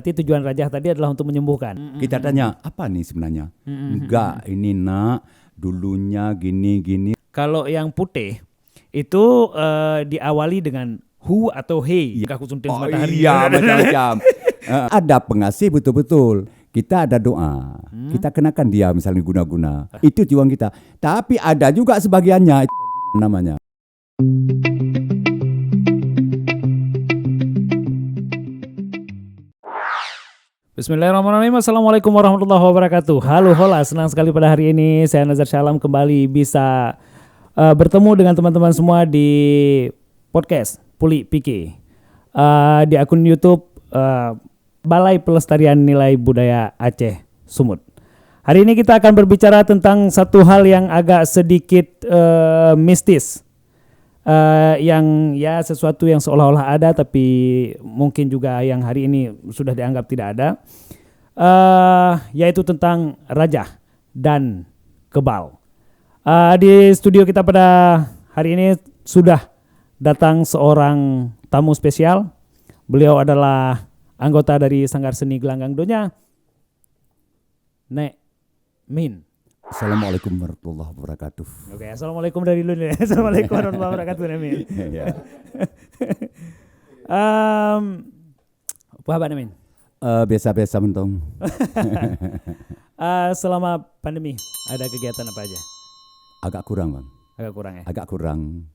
Berarti tujuan rajah tadi adalah untuk menyembuhkan. Kita tanya, apa nih sebenarnya? Enggak, ini nak, dulunya gini-gini. Kalau yang putih itu diawali dengan hu atau hei. Kah kusuntin matahari. Iya, macam-macam. Ada pengasih betul-betul. Kita ada doa. Kita kenakan dia misalnya guna-guna. Itu tujuan kita. Tapi ada juga sebagiannya itu namanya. Bismillahirrahmanirrahim. Assalamualaikum warahmatullahi wabarakatuh. Halo hola, senang sekali pada hari ini saya Nazar Shalom kembali bisa bertemu dengan teman-teman semua di podcast Puli Pike di akun YouTube Balai Pelestarian Nilai Budaya Aceh Sumut. Hari ini kita akan berbicara tentang satu hal yang agak sedikit mistis. Yang ya sesuatu yang seolah-olah ada tapi mungkin juga yang hari ini sudah dianggap tidak ada, yaitu tentang rajah dan kebal. Di studio kita pada hari ini sudah datang seorang tamu spesial. Beliau adalah anggota dari Sanggar Seni Gelanggang Donya, Nek Min. Assalamualaikum warahmatullahi wabarakatuh. Oke, assalamualaikum dari lu nih. Assalamualaikum warahmatullahi wabarakatuh, Namin. Apa kabar, Namin? Biasa-biasa mentong. Selama pandemi ada kegiatan apa aja? Agak kurang, Bang. Agak kurang ya? Agak kurang.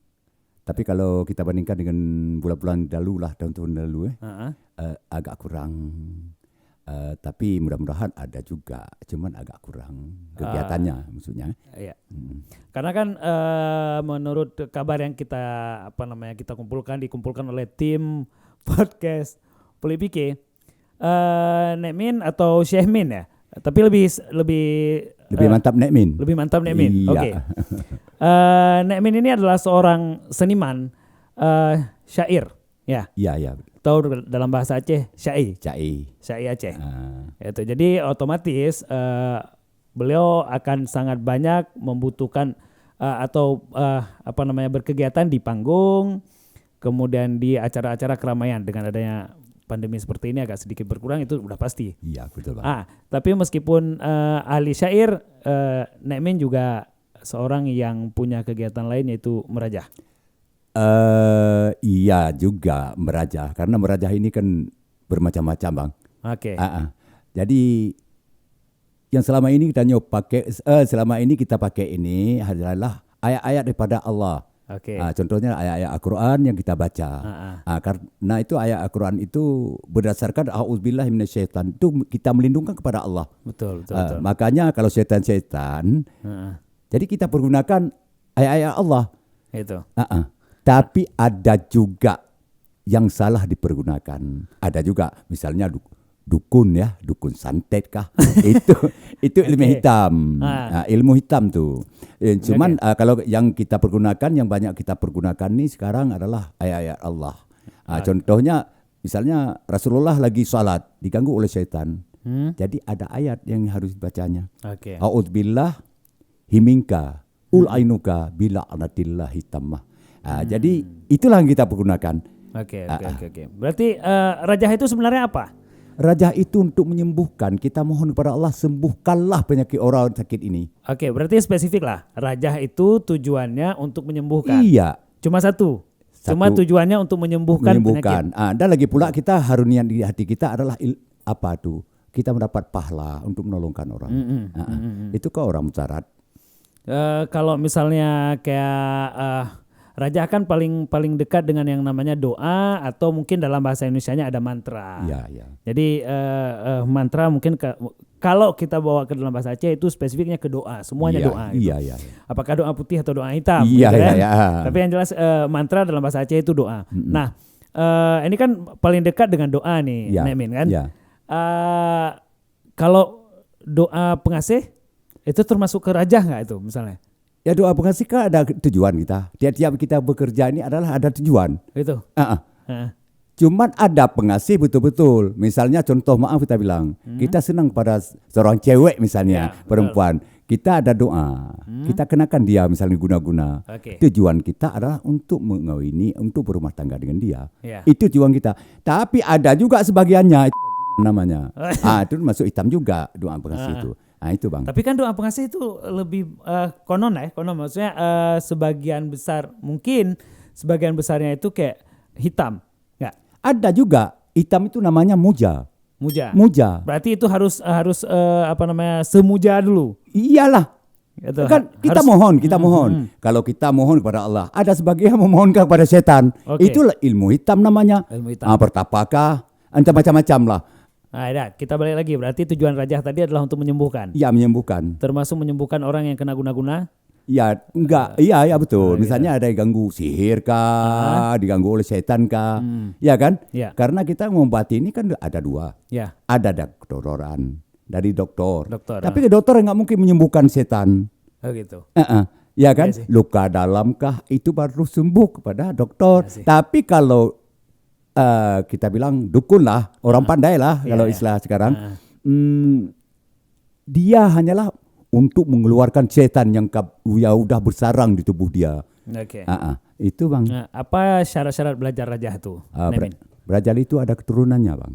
Tapi kalau kita bandingkan dengan bulan-bulan lalu lah, tahun-tahun lalu agak kurang. Tapi mudah-mudahan ada juga, cuman agak kurang kegiatannya maksudnya. Iya. Karena kan menurut kabar yang kita dikumpulkan oleh tim podcast Puli Pike, Nekmin atau Syekh Min ya, tapi lebih mantap Nekmin. Lebih mantap Nekmin. Iya. Oke. Nekmin ini adalah seorang seniman syair, ya. Iya. Atau dalam bahasa Aceh syai Aceh. Itu jadi otomatis beliau akan sangat banyak membutuhkan berkegiatan di panggung, kemudian di acara-acara keramaian. Dengan adanya pandemi seperti ini agak sedikit berkurang, itu udah pasti. Iya, betul Bang. Tapi meskipun ahli syair, Nekmin juga seorang yang punya kegiatan lain yaitu merajah. Iya juga merajah, karena merajah ini kan bermacam-macam, Bang. Oke. Jadi yang selama ini kita pakai ini adalah ayat-ayat daripada Allah. Oke. Contohnya ayat-ayat Al-Quran yang kita baca. Karena itu ayat Al-Quran itu berdasarkan a'udzubillahi minasyaitan, itu kita melindungkan kepada Allah. Betul. Makanya kalau syaitan, jadi kita pergunakan ayat-ayat Allah. Itu. Tapi ada juga yang salah dipergunakan. Ada juga misalnya dukun santet kah? itu ilmu hitam. Ilmu hitam tuh. Cuman kalau yang kita pergunakan, yang banyak kita pergunakan nih sekarang adalah ayat-ayat Allah. Contohnya misalnya Rasulullah lagi salat diganggu oleh syaitan. Jadi ada ayat yang harus dibacanya. A'udzubillah himinka ul ainuka bila anatillahi tammah. Jadi itulah yang kita pergunakan. Oke. Berarti rajah itu sebenarnya apa? Rajah itu untuk menyembuhkan. Kita mohon kepada Allah, sembuhkanlah penyakit orang sakit ini. Oke, berarti spesifik lah. Rajah itu tujuannya untuk menyembuhkan. Iya. Cuma satu. Cuma tujuannya untuk menyembuhkan penyakit. Dan lagi pula kita harunian di hati kita adalah kita mendapat pahala untuk menolongkan orang. Itu kok orang mutarat. Kalau misalnya kayak rajah kan paling dekat dengan yang namanya doa, atau mungkin dalam bahasa Indonesianya ada mantra. Iya. Jadi mantra mungkin kalau kita bawa ke dalam bahasa Aceh itu spesifiknya ke doa, semuanya doa. Gitu. Iya. Apakah doa putih atau doa hitam? Iya. Tapi yang jelas mantra dalam bahasa Aceh itu doa. Nah, ini kan paling dekat dengan doa nih, Nekmin kan? Iya. Kalau doa pengasih itu termasuk ke rajah nggak itu misalnya? Ya, doa pengasih kan ada tujuan kita. Tiap-tiap kita bekerja ini adalah ada tujuan. Itu. Cuman ada pengasih betul-betul. Misalnya contoh kita bilang, kita senang pada seorang cewek misalnya, perempuan. Betul. Kita ada doa. Kita kenakan dia misalnya guna-guna. Tujuan kita adalah untuk mengawini, untuk berumah tangga dengan dia. Itu tujuan kita. Tapi ada juga sebagiannya itu namanya. Itu masuk hitam juga doa pengasih itu. Itu bang. Tapi kan doa pengasih itu lebih konon maksudnya sebagian besarnya itu kayak hitam, nggak? Ada juga hitam itu namanya muja. Berarti itu harus semuja dulu. Iyalah. Gitu. Kan kita mohon. Kalau kita mohon kepada Allah, ada sebagian memohonkan kepada setan. Itulah ilmu hitam namanya. Bertapakah? Entah macam-macam lah. Kita balik lagi. Berarti tujuan rajah tadi adalah untuk menyembuhkan. Iya, menyembuhkan. Termasuk menyembuhkan orang yang kena guna-guna. Ya, enggak. Iya betul. Misalnya ada yang ganggu sihir kah, diganggu oleh setan kah. Ya kan? Ya. Karena kita mengobati ini kan ada dua. Ya. Ada dokteran dari dokter. Tapi dokter nggak mungkin menyembuhkan setan. Oh gitu. Ya kan? Ya, luka dalamkah itu baru sembuh kepada dokter. Ya, tapi kalau kita bilang dukun lah, orang pandai lah kalau istilah sekarang. Dia hanyalah untuk mengeluarkan setan yang udah bersarang di tubuh dia. Itu bang. Apa syarat-syarat belajar rajah itu? Belajar itu ada keturunannya bang.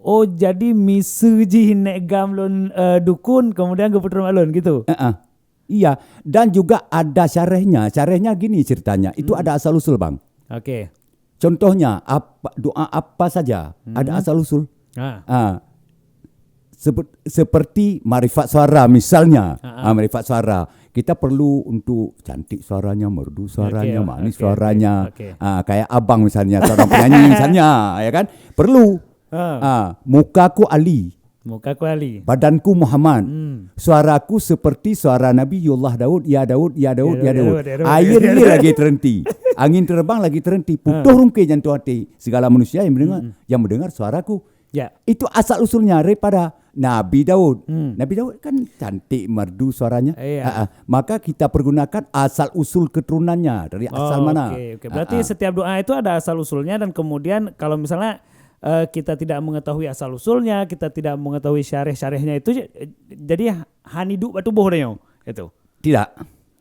Oh jadi misuji nek gamlon dukun kemudian keputusan alun gitu. Iya, dan juga ada syarahnya. Syarahnya gini ceritanya. Itu ada asal usul bang. Oke. Contohnya doa apa saja ada asal usul. Seperti marifat suara misalnya. Marifat suara kita perlu untuk cantik suaranya, merdu suaranya, manis suaranya. Kayak abang misalnya, seorang penyanyi misalnya, ya kan? Perlu. Mukaku Ali, badanku Muhammad, suaraku seperti suara Nabiullah Daud, ya Daud. Air ini lagi terhenti, angin terbang lagi terhenti, putus rungkai jantung hati segala manusia yang mendengar suaraku. Ya. Itu asal usulnya daripada Nabi Daud. Nabi Daud kan cantik, merdu suaranya. Maka kita pergunakan asal usul keturunannya dari asal mana. Berarti setiap doa itu ada asal usulnya, dan kemudian kalau misalnya kita tidak mengetahui asal usulnya, kita tidak mengetahui syarih-syarihnya itu, jadi hanidu batu bohnya itu.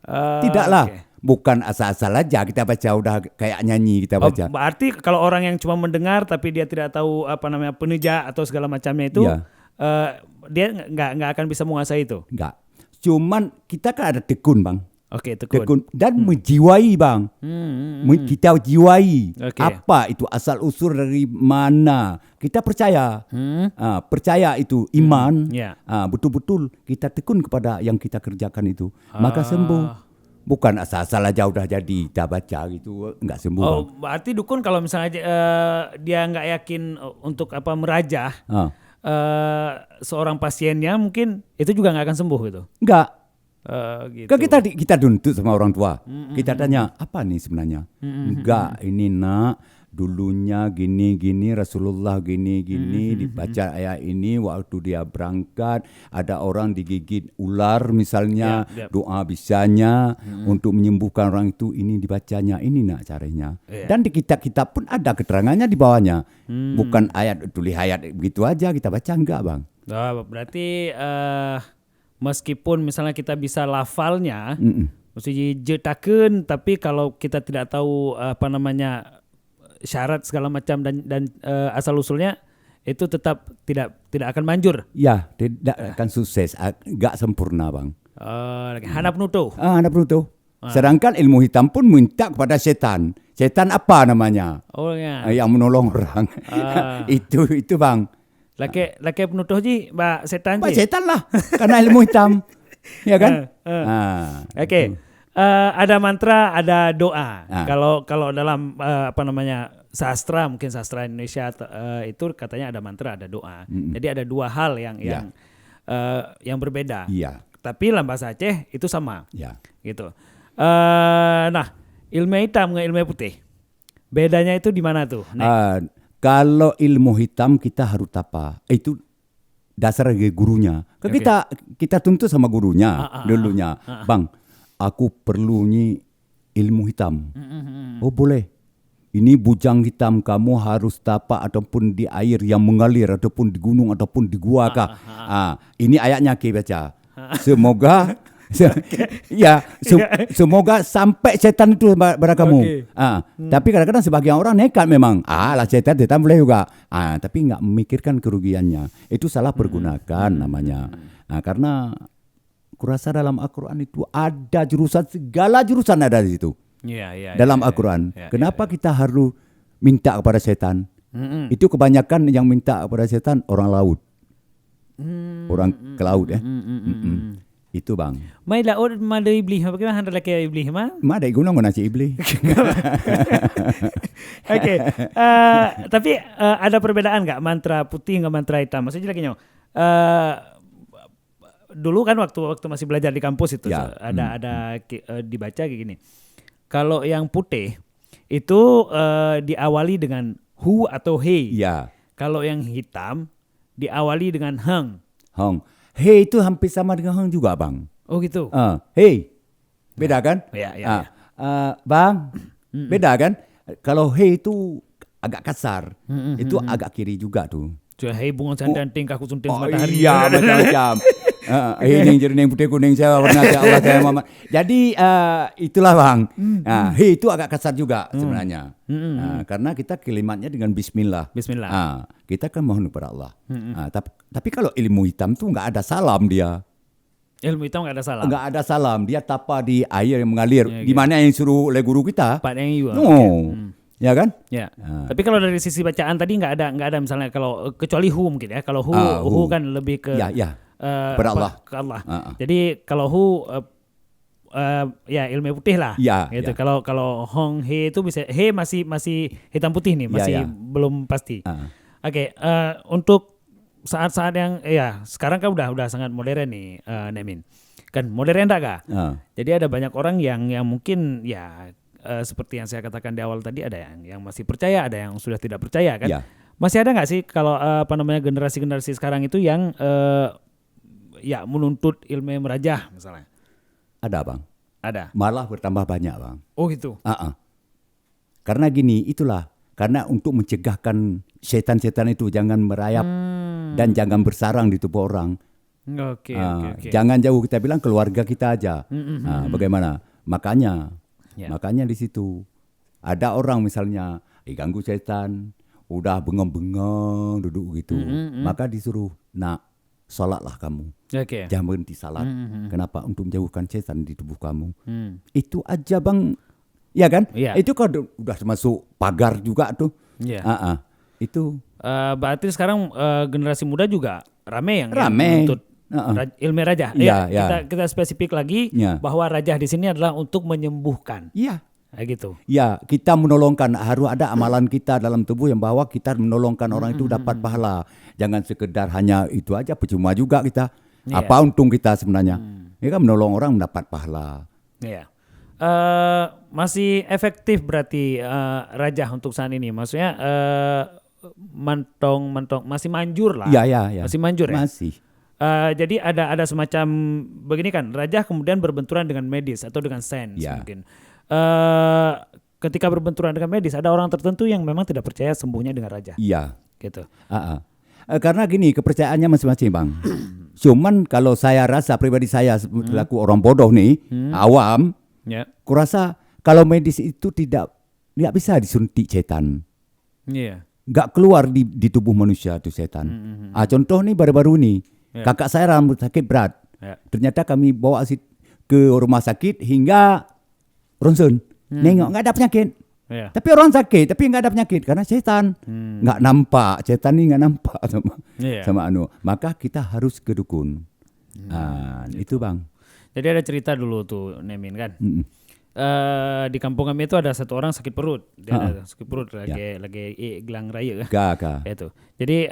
Tidaklah. Bukan asal-asal aja kita baca, udah kayak nyanyi kita baca. Berarti kalau orang yang cuma mendengar tapi dia tidak tahu peneja atau segala macamnya itu, dia nggak akan bisa menguasai itu. Nggak. Cuman kita kan ada tekun bang. Tekun. Dan menjiwai bang. Kita jiwai. Apa itu asal usul dari mana? Kita percaya. Percaya itu iman. Betul-betul kita tekun kepada yang kita kerjakan itu. Maka sembuh. Bukan asal-asal aja udah jadi kita baca gitu, nggak sembuh. Berarti dukun kalau misalnya dia nggak yakin untuk merajah seorang pasiennya, mungkin itu juga nggak akan sembuh gitu. Nggak. Gitu. Kita tuntut sama orang tua. Kita tanya apa nih sebenarnya? Enggak, ini nak dulunya gini Rasulullah gini dibaca ayat ini waktu dia berangkat, ada orang digigit ular misalnya, doa bisanya untuk menyembuhkan orang itu, ini dibacanya, ini nak caranya. Dan di kitab-kitab pun ada keterangannya di bawahnya. Bukan tulis ayat begitu aja kita baca, enggak bang. Berarti meskipun misalnya kita bisa lafalnya, mesti jetaken, tapi kalau kita tidak tahu syarat segala macam dan asal usulnya, itu tetap tidak akan manjur. Ya, tidak akan sukses, enggak sempurna bang. Hanap nutuh. Hanap nutuh. Sedangkan ilmu hitam pun minta kepada setan. Setan apa namanya? Yang menolong orang. Itu bang. Laki penutuh ji, Mbak setan ji. Mbak setan lah, karena ilmu hitam, ya kan? Ada mantra, ada doa. Kalau dalam sastra, mungkin sastra Indonesia itu katanya ada mantra, ada doa. Jadi ada dua hal yang berbeda. Tapi dalam bahasa Aceh itu sama. Gitu. Nah, ilmu hitam dengan ilmu putih, bedanya itu di mana tuh? Kalau ilmu hitam kita harus apa? Itu dasar gurunya. Kita tuntut sama gurunya dulunya. Bang, aku perlu nih ilmu hitam. Oh boleh. Ini bujang hitam kamu harus tapak ataupun di air yang mengalir, ataupun di gunung ataupun di gua kah. Ini ayatnya kita baca. Semoga Ya, semoga sampai setan itu pada kamu. Tapi kadang-kadang sebagian orang nekat memang. Lah setan boleh juga. Tapi nggak memikirkan kerugiannya. Itu salah pergunakan namanya. Karena kurasa dalam Al-Quran itu ada jurusan, segala jurusan ada di situ. Dalam Al-Quran. Kenapa kita harus minta kepada setan? Itu kebanyakan yang minta kepada setan orang laut. Orang ke laut ya. Itu bang. Mai laut mada iblis. Bagaimana hendak laki iblis mah? Mada gunung nasi iblis. Oke. Tapi ada perbedaan nggak mantra putih nggak mantra hitam? Maksudnya lagi dulu kan waktu masih belajar di kampus itu ada dibaca kayak gini. Kalau yang putih itu diawali dengan hu atau he. Ya. Kalau yang hitam diawali dengan heng. Hey itu hampir sama dengan heng juga bang. Oh gitu. Hey, beda kan? Ya. Bang, beda kan? Kalau hey itu agak kasar, itu agak kiri juga tuh. Hey bunga sandan tingkah kusunting matahari. Iya macam-macam. Ini jadi yang putih kuning saya warna Allah saya Muhammad. Jadi itulah bang. Hey itu agak kasar juga sebenarnya. Karena kita kalimatnya dengan Bismillah. Kita kan mohon kepada Allah. Tapi kalau ilmu hitam tuh nggak ada salam dia. Ilmu hitam nggak ada salam. Nggak ada salam. Dia tapa di air yang mengalir. Gimana yang suruh oleh guru kita? Pak yang Ya kan? Ya. Tapi kalau dari sisi bacaan tadi nggak ada misalnya kalau kecuali hu mungkin ya. Kalau hu kan lebih ke kepada Allah. Ke Allah. Jadi kalau hu ya ilmu putih lah. Gitu. Kalau hong he itu bisa he masih hitam putih nih, masih belum pasti. Oke, untuk saat-saat yang sekarang kan udah sangat modern nih, Nemin. Kan modern enggak kah? Jadi ada banyak orang yang mungkin seperti yang saya katakan di awal tadi, ada yang masih percaya, ada yang sudah tidak percaya kan. Masih ada nggak sih kalau generasi-generasi sekarang itu yang menuntut ilmu merajah misalnya? Ada bang. Ada. Malah bertambah banyak bang. Oh gitu. Karena gini, itulah karena untuk mencegahkan setan-setan itu jangan merayap dan jangan bersarang di tubuh orang. Oke. Jangan jauh, kita bilang keluarga kita aja. Bagaimana? Makanya di situ ada orang misalnya diganggu setan, udah bengong-bengong duduk gitu, maka disuruh sholatlah kamu, jangan berhenti salat. Kenapa? Untuk menjauhkan setan di tubuh kamu. Itu aja bang, ya kan? Itu kalau udah masuk pagar juga tuh. Itu. Berarti sekarang generasi muda juga rame yang menuntut ilmu rajah. Kita spesifik lagi bahwa rajah di sini adalah untuk menyembuhkan. Gitu. Kita menolongkan, harus ada amalan kita dalam tubuh yang bahwa kita menolongkan orang itu dapat pahala. Jangan sekedar hanya itu aja, percuma juga kita. Apa untung kita sebenarnya? Ya kan menolong orang mendapat pahala. Masih efektif berarti rajah untuk saat ini. Maksudnya mantong masih manjur lah. Masih manjur ya. Masih. Jadi ada semacam begini kan, rajah kemudian berbenturan dengan medis atau dengan sains mungkin. Ketika berbenturan dengan medis, ada orang tertentu yang memang tidak percaya sembuhnya dengan rajah. Gitu. Karena gini, kepercayaannya masing-masing bang. Cuman kalau saya rasa pribadi saya selaku orang bodoh nih, awam, kurasa kalau medis itu tidak bisa disuntik setan. Nggak keluar di tubuh manusia itu setan. Contoh nih baru-baru nih. Kakak saya rambut sakit berat. Ternyata kami bawa ke rumah sakit hingga ronsen. Nengok nggak ada penyakit. Tapi orang sakit tapi nggak ada penyakit karena setan nggak nampak. Setan ini nggak nampak sama Maka kita harus ke dukun. Itu bang. Jadi ada cerita dulu tuh Nemin kan. Di kampung kami itu ada satu orang sakit perut. Dia ada sakit perut lagi gelang raya kan. Itu. Jadi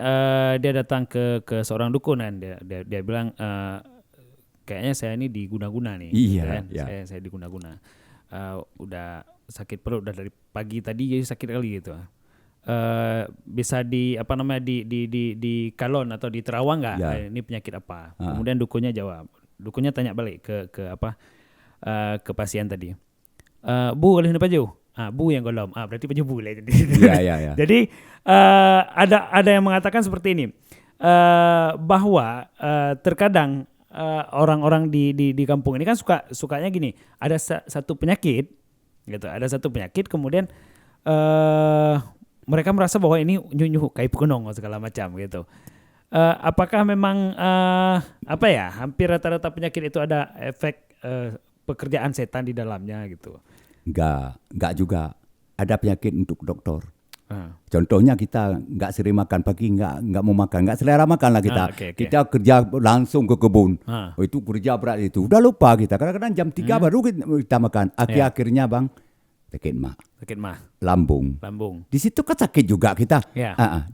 dia datang ke seorang dukun kan. Dia bilang kayaknya saya ini diguna-guna nih. Kan? Saya diguna-guna. Udah sakit perut udah dari pagi tadi jadi sakit kali gitu. Bisa di kalon atau di terawang nggak? Ini penyakit apa? Kemudian dukunnya jawab. Dukunnya tanya balik ke pasien tadi. Bu boleh baju? Bu yang golom. Berarti baju bu lah. Jadi ada yang mengatakan seperti ini, bahwa terkadang orang-orang di kampung ini kan sukanya gini, ada satu penyakit gitu, ada satu penyakit kemudian mereka merasa bahwa ini nyuh kayak pekenong segala macam gitu. Apakah memang hampir rata-rata penyakit itu ada efek pekerjaan setan di dalamnya gitu? Enggak juga. Ada penyakit untuk dokter. Contohnya kita nggak sering makan pagi, nggak mau makan, nggak selera makan lah kita. Okay. Kita kerja langsung ke kebun. Itu kerja berat itu. Udah lupa kita. Kadang-kadang jam 3 baru kita makan. Akhirnya bang, sakit mah. Lambung. Di situ kan sakit juga kita.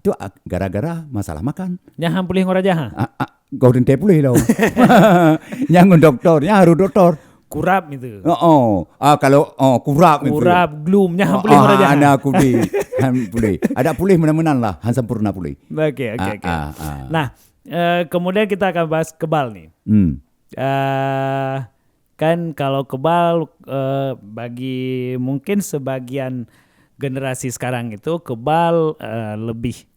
Itu gara-gara masalah makan. Yang pulih ngoraja. Golden teh pulih dong. Yang dokternya harus dokter. Kurap itu. Kalau kurap itu. Kurap, gloomnya pulih ngoraja. Ada pulih. Ada pulih menan lah, han sempurna pulih. Oke. Nah, kemudian kita akan bahas kebal nih. Kan kalau kebal bagi mungkin sebagian generasi sekarang itu kebal lebih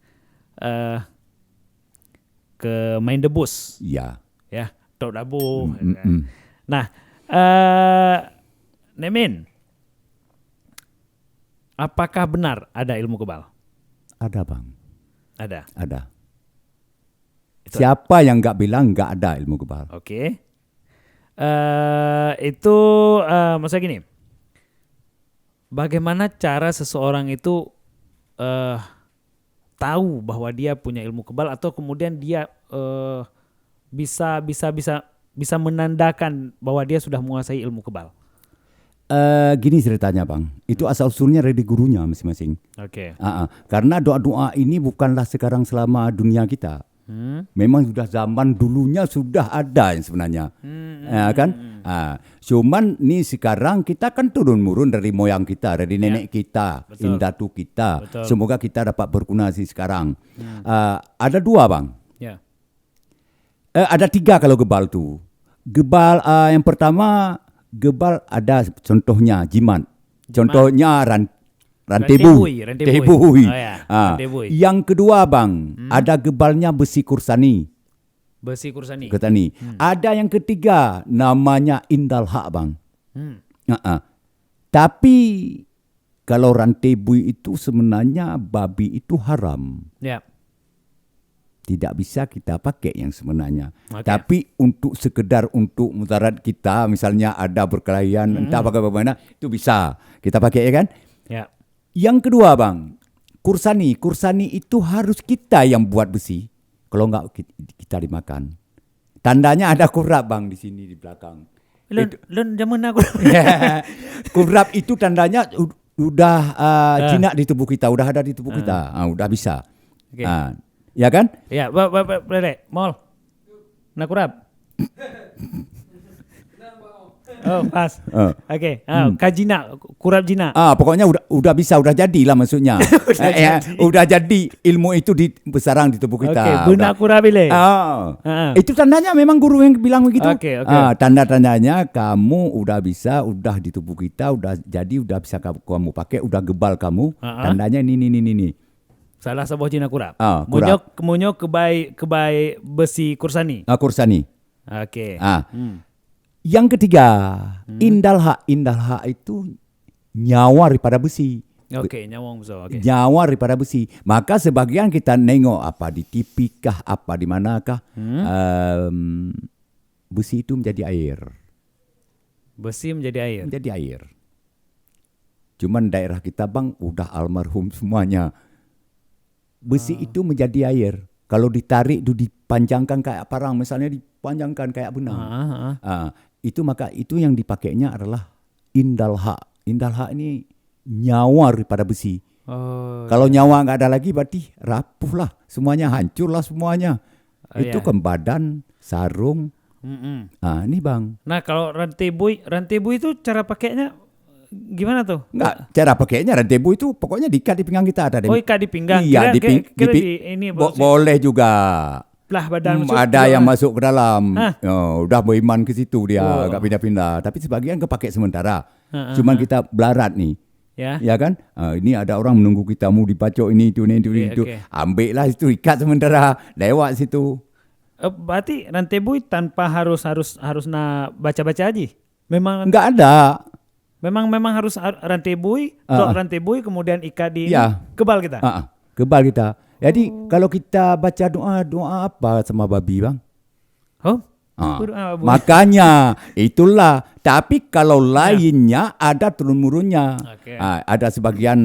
ke main debus. Iya. Ya, tok dabu. Nah, Nemin, apakah benar ada ilmu kebal? Ada bang. Ada. Siapa yang nggak bilang nggak ada ilmu kebal? Oke. Itu maksudnya gini. Bagaimana cara seseorang itu tahu bahwa dia punya ilmu kebal atau kemudian dia bisa menandakan bahwa dia sudah menguasai ilmu kebal? Gini ceritanya bang, itu asal usulnya dari gurunya masing-masing. Oke. Karena doa-doa ini bukanlah sekarang selama dunia kita. Memang sudah zaman dulunya sudah ada yang sebenarnya, kan? Cuman nih sekarang kita kan turun-murun dari moyang kita, dari nenek kita, indatu kita. Betul. Semoga kita dapat berguna sih sekarang. Ada 2 bang. Ada 3 kalau gebal tuh. Gebal yang pertama gebal ada contohnya jimat. Contohnya rantebui. Yang kedua bang, ada gebalnya besi kursani. Ada yang ketiga namanya indal hak bang. Tapi kalau rantebui itu sebenarnya babi itu haram. Tidak bisa kita pakai yang sebenarnya. Tapi untuk sekedar untuk mudarat kita, misalnya ada berkelahian, entah bagaimana, itu bisa kita pakai ya kan? Yang kedua bang, kursani. Kursani itu harus kita yang buat besi. Kalau enggak kita dimakan. Tandanya ada kurap bang di sini di belakang. Kurap itu tandanya udah jinak di tubuh kita, udah ada di tubuh kita, udah bisa. Ya kan? Ya, Lele, mall. Nak kurap. Oh, pas. Oke. Kajina, kurap jina. Pokoknya udah bisa, udah jadilah maksudnya. Udah jadi ilmu itu besarang di tubuh kita. Oke, benak kurap bile. Itu tandanya memang guru yang bilang begitu. Oke. Tanda-tandanya kamu udah bisa, udah di tubuh kita, udah jadi, udah bisa kamu pakai, udah gebal kamu. Tandanya ini. Salah sebuah jina kurap. Munyok kebai besi kursani. Kursani. Oke. Yang ketiga, indal hak itu nyawa daripada besi. Oke, nyawang besar. Okay. Nyawa daripada besi. Maka sebagian kita nengok apa di TV kah, apa di manakah, besi itu menjadi air. Besi menjadi air. Cuman daerah kita bang udah almarhum semuanya. Besi itu menjadi air. Kalau ditarik itu dipanjangkan kayak parang, misalnya dipanjangkan kayak benang. Maka itu yang dipakainya adalah indal hak. Indal hak ini nyawa daripada besi. Kalau nyawa nggak ada lagi berarti rapuh lah, semuanya hancur lah semuanya. Itu kan badan, sarung. Ini bang. Nah kalau rantebui itu cara pakainya gimana tuh? Enggak, cara pakainya rantebu itu pokoknya diikat di pinggang kita ada. Ikat di pinggang. Iya, ini boleh juga. Belah badan ada yang masuk ke dalam. Udah beriman ke situ dia, enggak pindah-pindah. Tapi sebagian kepakai sementara. Cuman kita belarat nih. Ya kan? Ini ada orang menunggu kita mau dipacok ini itu. Ambil lah itu, ikat sementara, lewat situ. Berarti rantai bui tanpa harus baca-baca aja. Memang Enggak ada. Memang harus rantai bui, rantai bui kemudian ikat di kebal kita. Kebal kita. Jadi kalau kita baca doa apa sama babi bang? Makanya itulah. Tapi kalau lainnya ada turun-murunnya. Okay. Ada sebagian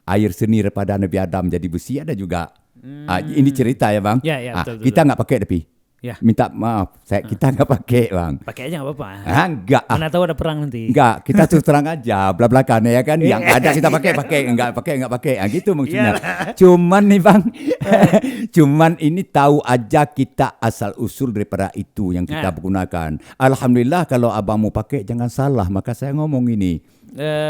air seni daripada Nabi Adam jadi besi, ada juga. Ini cerita ya bang. Betul, kita nggak pakai tapi. Ya. Minta maaf, kita nggak pakai bang. Pakai aja nggak apa-apa. Enggak. Mana tahu ada perang nanti. Enggak, kita terus terang aja, belak-belakan ya kan. Yang ada kita pakai, nggak pakai. Gitu maksudnya. Cuman nih bang, cuman ini tahu aja kita asal usul daripada itu yang kita gunakan. Alhamdulillah kalau abang mau pakai jangan salah, maka saya ngomong ini.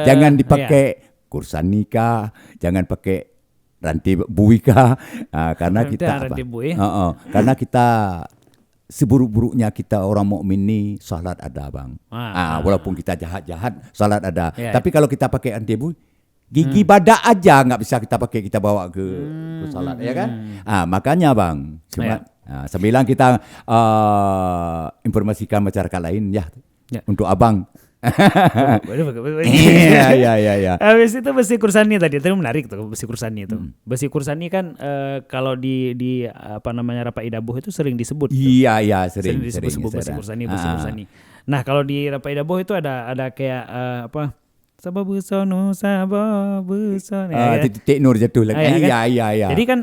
Jangan dipakai kursan nikah, jangan pakai rantai bui kah, karena kita apa? Karena kita seburuk-buruknya kita orang mukmin ini salat ada bang. Walaupun kita jahat-jahat salat ada. Tapi kalau kita pakai rantai bui, gigi badak aja nggak bisa kita pakai, kita bawa ke salat ya kan. Makanya bang, sembilan kita informasikan masyarakat lain ya. Untuk abang. Iya. Habis itu besi kursani tadi menarik tuh, besi kursani itu. Besi kursani kan kalau di apa namanya Rapai Dabuh itu sering disebut. Iya, sering disebut besi kursani. Nah, kalau di Rapai Dabuh itu ada kayak apa? Sababusono. Titik nur jatuh lagi. Iya. Jadi kan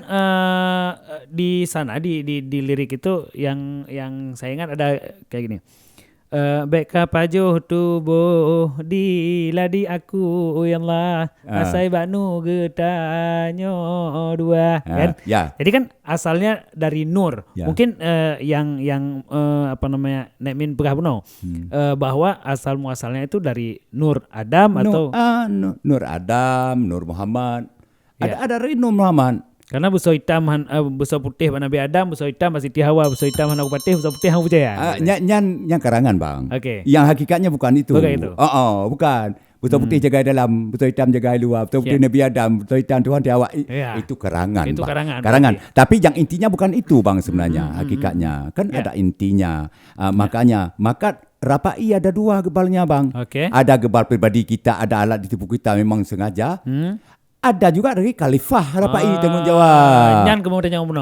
di sana di lirik itu yang saya ingat ada kayak gini. Beka pajuh tubuh di ladi aku yang lah asai banu getanyo dua kan. Jadi kan asalnya dari nur. Mungkin yang apa namanya Nekmin Pegahbuno bahwa asal muasalnya itu dari Nur Adam atau Nur Adam, Nur Muhammad. Ada dari Nur Muhammad. Karena buso hitam buso putih Nabi Adam, buso hitam Siti Hawa, buso hitam Anak Patih, buso putih Anak Bujaya. Yang karangan bang. Okay. Yang hakikatnya bukan itu. Bukan. Buso putih jaga dalam, buso hitam jaga luar, buso putih Nabi Adam, buso hitam Tuhan di awak. Itu karangan. Itu bang. karangan. Tapi yang intinya bukan itu bang sebenarnya. Hakikatnya kan ada intinya. Maka Rapai ada dua gebalnya bang. Okay. Ada gebal pribadi kita, ada alat di tubuh kita memang sengaja. Ada juga dari Khalifah Rapai tanggung jawab. Nyan kemudian yang umno.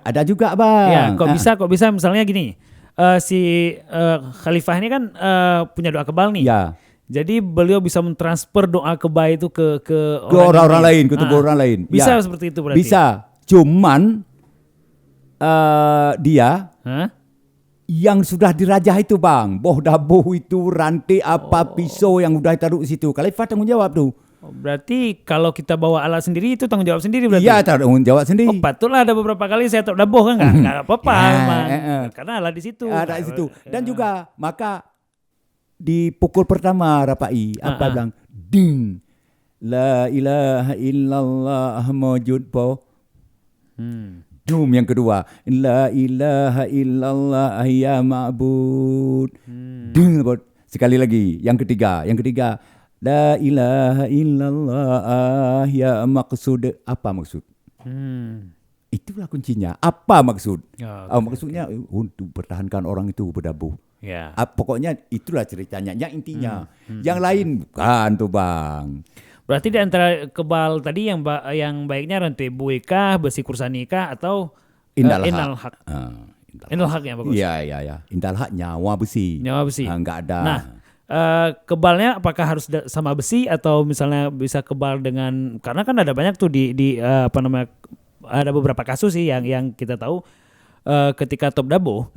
Ada juga bang. Ya, kok bisa misalnya gini. Si Khalifah ini kan punya doa kebal nih. Ya. Jadi beliau bisa mentransfer doa kebal itu ke orang lain, ke tubuh orang lain. Bisa seperti itu berarti. Bisa. Cuman dia yang sudah dirajah itu bang, boh dabuh itu rantai pisau yang udah ditaruh di situ. Khalifah tanggung jawab tuh. Berarti kalau kita bawa alat sendiri itu tanggung jawab sendiri berarti? Iya, tanggung jawab sendiri. Patutlah ada beberapa kali saya tak dabuh kan nggak apa-apa, karena alat di situ. Ada di situ. Dan juga maka di pukul pertama Rapai apa bilang ding la ilaha illallah mawjud po. Dum yang kedua la ilaha illallah ya ma'bud. Ding sekali lagi yang ketiga la ilaha illallah ya maksud. Apa maksud? Itulah kuncinya. Apa maksud? Maksudnya untuk pertahankan orang itu berdabuh. Pokoknya itulah ceritanya. Yang intinya. Yang lain bukan tuh bang. Berarti di antara kebal tadi yang baiknya rantai bui kah, besi kursani kah, atau Indal Haq? Indal Haq yang bagus. Iya. Indal Haq nyawa besi. Enggak ada. Nah, kebalnya apakah harus sama besi atau misalnya bisa kebal dengan, karena kan ada banyak tuh di apa namanya, ada beberapa kasus sih yang kita tahu ketika top dabo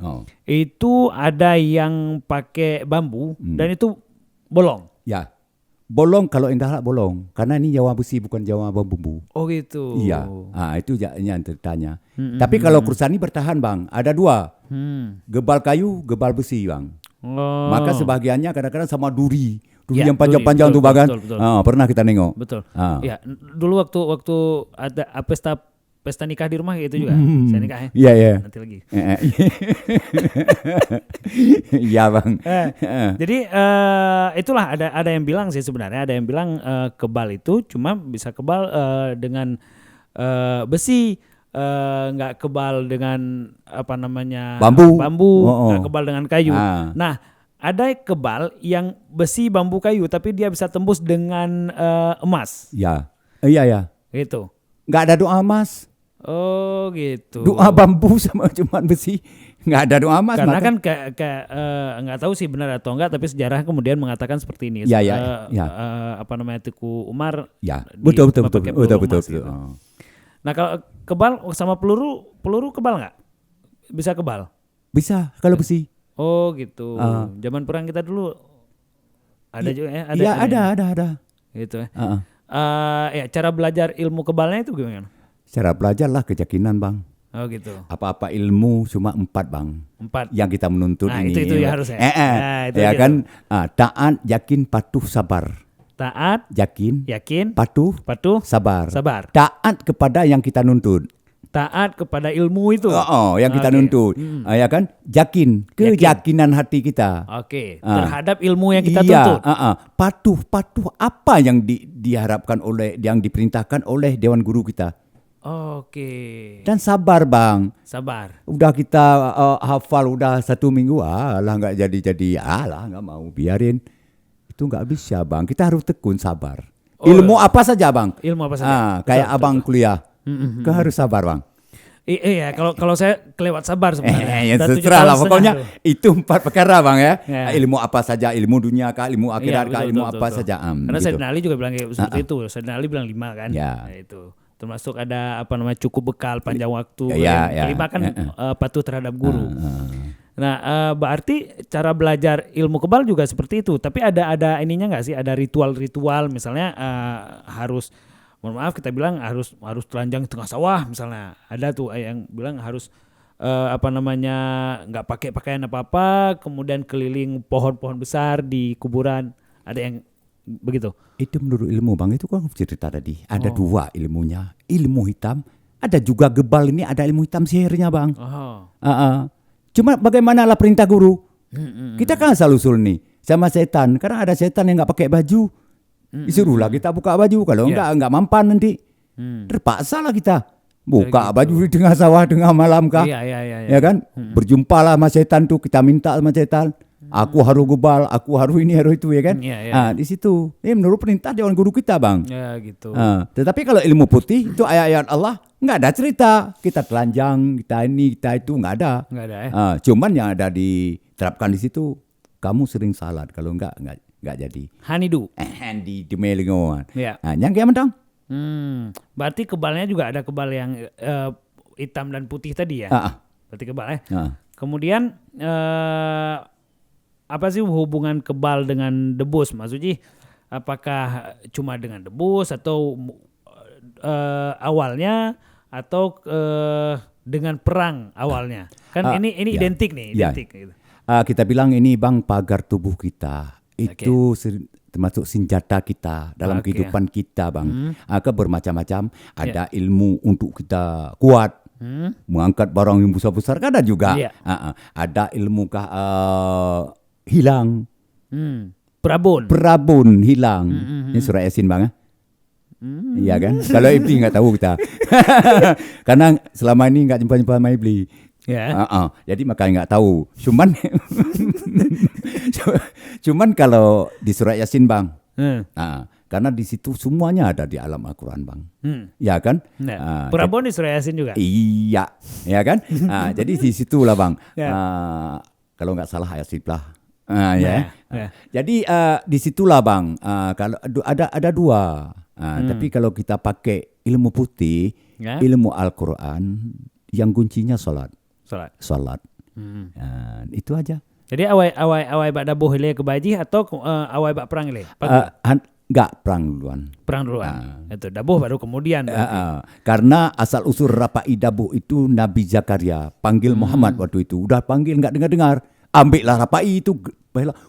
itu ada yang pakai bambu dan itu bolong. Ya. Bolong kalau Indal Haq bolong karena ini Jawa besi bukan Jawa bambu. Oh gitu. Iya. Itu yang ceritanya. Tapi kalau kursani bertahan bang, ada dua. Gebal kayu, gebal besi bang. Maka sebagiannya kadang-kadang sama duri yang panjang-panjang tuh bagan. Pernah kita nengok. Betul. Ya, dulu waktu ada pesta nikah di rumah gitu juga. Saya nikah ya. Iya. Nanti lagi. Iya bang. Jadi itulah ada yang bilang sih sebenarnya, ada yang bilang kebal itu cuma bisa kebal dengan besi. nggak kebal dengan apa namanya Bambu. nggak kebal dengan kayu. Nah, ada kebal yang besi, bambu, kayu, tapi dia bisa tembus dengan emas. Ya, iya. Gitu. Nggak ada doa emas. Oh gitu. Doa bambu sama cuma besi, nggak ada doa emas. Karena kan nggak tahu sih benar atau enggak, tapi sejarah kemudian mengatakan seperti ini. Ya. Apa namanya, Tuku Umar. Ya, betul. Nah, kalau kebal sama peluru kebal nggak? Bisa kebal? Bisa kalau besi. Oh gitu. Zaman perang kita dulu ada juga ya? Iya, ada. Gitu ya. Ya, cara belajar ilmu kebalnya itu gimana? Cara belajarlah keyakinan, Bang. Oh gitu. Apa-apa ilmu cuma 4, Bang. 4 yang kita menuntut ini. Itu ya harusnya. Itu ya kan. Taat, yakin, patuh, sabar. Taat, yakin, patuh, sabar. Taat kepada yang kita nuntut. Taat kepada ilmu itu. Yang kita nuntut. Ya kan? Yakin, keyakinan hati kita. Oke. Terhadap ilmu yang kita tuntut. Patuh apa yang diharapkan yang diperintahkan oleh dewan guru kita. Oke. Dan sabar, Bang. Sabar. Udah kita hafal udah 1 minggu, nggak jadi, nggak mau, biarin. Itu nggak bisa, Bang. Kita harus tekun, sabar. Ilmu apa saja, Bang. Ilmu apa saja. Kayak abang kuliah, harus sabar, Bang. Iya, kalau saya kelewat sabar sebenarnya. Terserah lah, pokoknya itu 4 perkara, Bang ya. Ilmu apa saja, ilmu dunia kah, ilmu akhirat kah, ilmu apa saja. Karena gitu. Sayyidina Ali juga bilang seperti itu. Sayyidina Ali bilang 5 kan. Ya. Nah, itu. Termasuk ada apa namanya, cukup bekal, panjang waktu. Kelima kan patuh terhadap guru. Nah, berarti cara belajar ilmu kebal juga seperti itu. Tapi ada ininya nggak sih? Ada ritual-ritual, misalnya harus, mohon maaf kita bilang harus telanjang di tengah sawah misalnya. Ada tuh yang bilang harus nggak pakai pakaian apa-apa, kemudian keliling pohon-pohon besar di kuburan. Ada yang begitu. Itu menurut ilmu, Bang. Itu kan cerita tadi. Ada 2 ilmunya. Ilmu hitam. Ada juga gebal ini, ada ilmu hitam sihirnya, Bang. Cuma bagaimanalah perintah guru. Kita kan asal usul nih sama setan. Karena ada setan yang nggak pakai baju. Disuruhlah kita buka baju. Kalau nggak mampan nanti. Terpaksa lah kita buka baju di tengah sawah tengah malam kah. Ya kan. Berjumpalah sama setan tuh. Kita minta sama setan. Aku harus gebal, aku harus ini, harus itu, ya kan? Di situ. Menurut perintah dewan guru kita, Bang. Ya gitu. Tetapi kalau ilmu putih itu ayat-ayat Allah nggak ada cerita. Kita telanjang, kita ini, kita itu nggak ada. Nggak ada ya. Cuman yang ada diterapkan di situ, kamu sering salat, kalau nggak jadi. Hanidu. Di melingoan. Ya. Yang kayak mentang. Berarti kebalnya juga ada kebal yang hitam dan putih tadi ya. Berarti kebal ya. Kemudian apa sih hubungan kebal dengan debus, Mas Uji? Apakah cuma dengan debus atau awalnya atau dengan perang awalnya? Kan ini identik nih, identik. Gitu. Kita bilang ini, Bang, pagar tubuh kita. Itu termasuk senjata kita dalam kehidupan kita, Bang. Bermacam-macam. Ada ilmu untuk kita kuat. Mengangkat barang yang besar-besar kan ada juga. Ada ilmu hilang. Perabun hilang. Ini surah Yasin, Bang. Iya kan? Kalau Ibli nggak tahu kita. Karena selama ini nggak jumpa-jumpa sama Ibli. Jadi makanya nggak tahu. Cuman kalau di surah Yasin, Bang. Karena di situ semuanya ada di alam Al-Quran, Bang. Ya kan? Perabun di surah Yasin juga. Iya, ya kan? Jadi di situlah, Bang. Kalau nggak salah ayat 11. Jadi di situlah, Bang. Kalau ada 2. Tapi kalau kita pakai ilmu putih, ilmu Al-Quran, yang kuncinya salat. Itu aja. Jadi awai bak dabuh ile ke baji atau awai bak perang ile? Enggak, perang duluan. Itu dabuh baru kemudian. Karena asal usul rapai dabuh itu Nabi Zakaria panggil Muhammad waktu itu. Udah panggil enggak dengar-dengar. Ambillah rapai itu.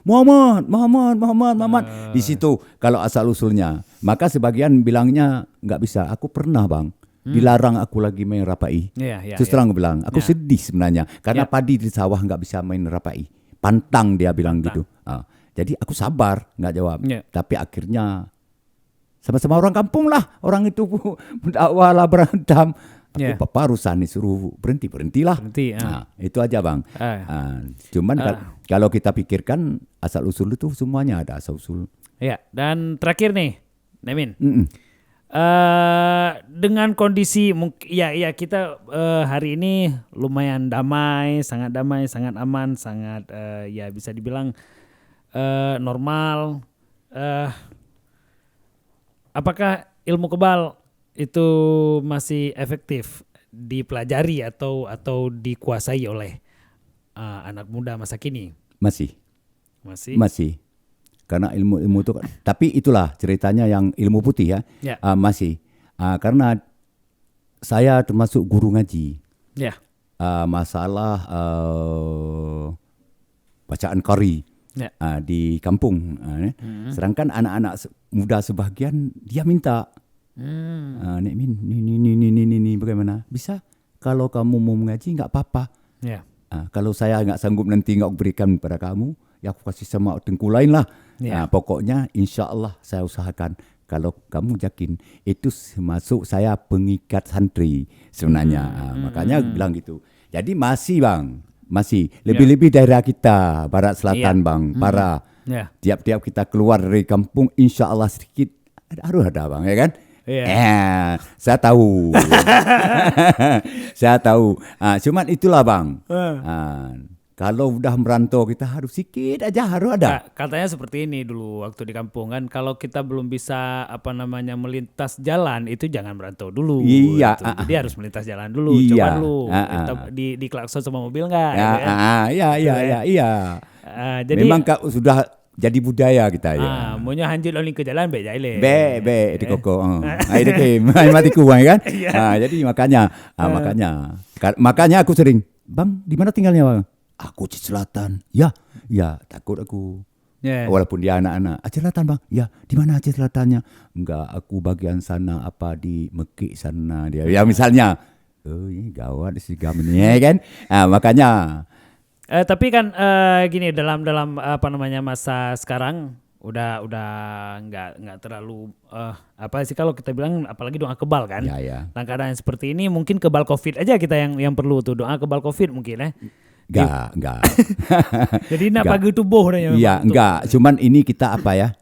Muhammad. Di situ kalau asal usulnya. Maka sebagian bilangnya enggak bisa. Aku pernah, Bang. Dilarang aku lagi main rapai. Terus terang bilang, aku sedih sebenarnya. Karena padi di sawah enggak bisa main rapai. Pantang dia bilang gitu. Jadi aku sabar, nggak jawab. Tapi akhirnya sama-sama orang kampung lah. Orang itu mendakwa lah, berantem. Papa Rusani suruh berhentilah. Nah, itu aja bang. Cuman kalau kita pikirkan asal usul itu semuanya ada asal usul. Ya, dan terakhir nih, Nemin. Dengan kondisi ya kita hari ini lumayan sangat damai, sangat aman, sangat ya bisa dibilang normal. Apakah ilmu kebal itu masih efektif dipelajari atau dikuasai oleh anak muda masa kini? Masih. Karena ilmu itu, tapi itulah ceritanya yang ilmu putih ya. Masih. Karena saya termasuk guru ngaji. Masalah bacaan qari di kampung. Sedangkan anak-anak muda sebagian dia minta. Nek Min, ini bagaimana? Bisa kalau kamu mau mengaji nggak apa-apa. Kalau saya nggak sanggup nanti nggak berikan kepada kamu, ya aku kasih sama tengku lain lah. Pokoknya insya Allah saya usahakan. Kalau kamu yakin itu masuk saya pengikat santri sebenarnya. Makanya bilang gitu. Jadi masih bang, lebih-lebih daerah kita barat selatan bang, para tiap-tiap kita keluar dari kampung insya Allah sedikit harus ada bang, ya kan? Saya tahu. Saya tahu. Cuman itulah bang. Kalau udah merantau kita harus sedikit aja harus ada. Katanya seperti ini dulu waktu di kampung kan, kalau kita belum bisa melintas jalan itu jangan merantau dulu. Iya. Gitu. Jadi harus melintas jalan dulu. Coba dulu. Di klakson sama mobil nggak? Iya. Jadi memang sudah jadi budaya kita ya. Maunya hanjil oling ke jalan be jaile. Be di koko. Ai dekem, ai mati kuai kan. Jadi makanya aku sering, "Bang, di mana tinggalnya, Bang?" "Aku di selatan." Ya, takut aku. Walaupun dia anak-anak. "Aceh Selatan, Bang." "Ya, di mana Aceh Selatannya?" "Enggak, aku bagian sana di Mekik sana." Dia ya misalnya. Oh, ini gawat si Gam ini ya kan. Makanya tapi kan gini dalam masa sekarang udah nggak terlalu apa sih kalau kita bilang apalagi doa kebal kan. Nah keadaan seperti ini mungkin kebal COVID aja kita yang perlu tuh doa kebal COVID mungkin ya. Enggak. Jadi nak pagi tubuh dah. Iya, enggak. Cuman ini kita apa ya?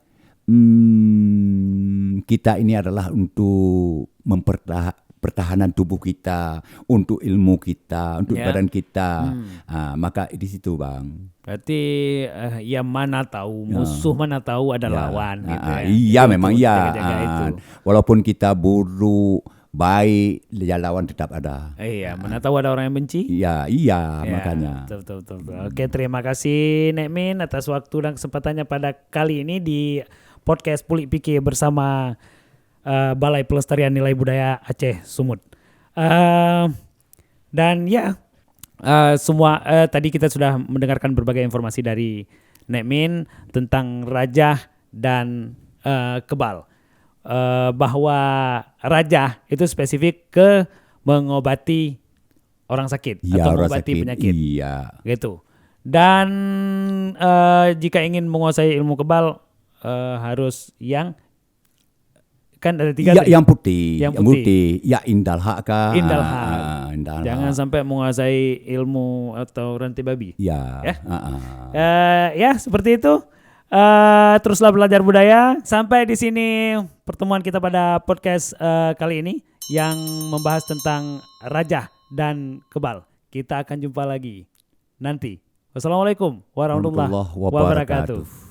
Kita ini adalah untuk pertahanan tubuh kita, untuk ilmu kita, untuk badan kita. Maka di situ bang. Berarti yang mana tahu musuh mana tahu ada lawan. Gitu ya. Iya itu, memang iya. Itu. Walaupun kita buruk baik, lawan tetap ada. Iya, mana tahu ada orang yang benci. Iya makanya. Betul. Oke, terima kasih Nek Min atas waktu dan kesempatannya pada kali ini di podcast Pulik Pikir bersama Balai Pelestarian Nilai Budaya Aceh Sumut. Dan semua tadi kita sudah mendengarkan berbagai informasi dari Nek Min tentang rajah dan kebal. Bahwa rajah itu spesifik ke mengobati orang sakit atau mengobati penyakit. Iya. Gitu. Dan jika ingin menguasai ilmu kebal harus yang kan ada 3 yang putih. Ya indal hak kah? Indal hak. Jangan sampai menguasai ilmu atau rantai babi. Ya. Seperti itu. Teruslah belajar budaya. Sampai di sini pertemuan kita pada podcast kali ini yang membahas tentang rajah dan kebal. Kita akan jumpa lagi nanti. Wassalamualaikum warahmatullahi wabarakatuh.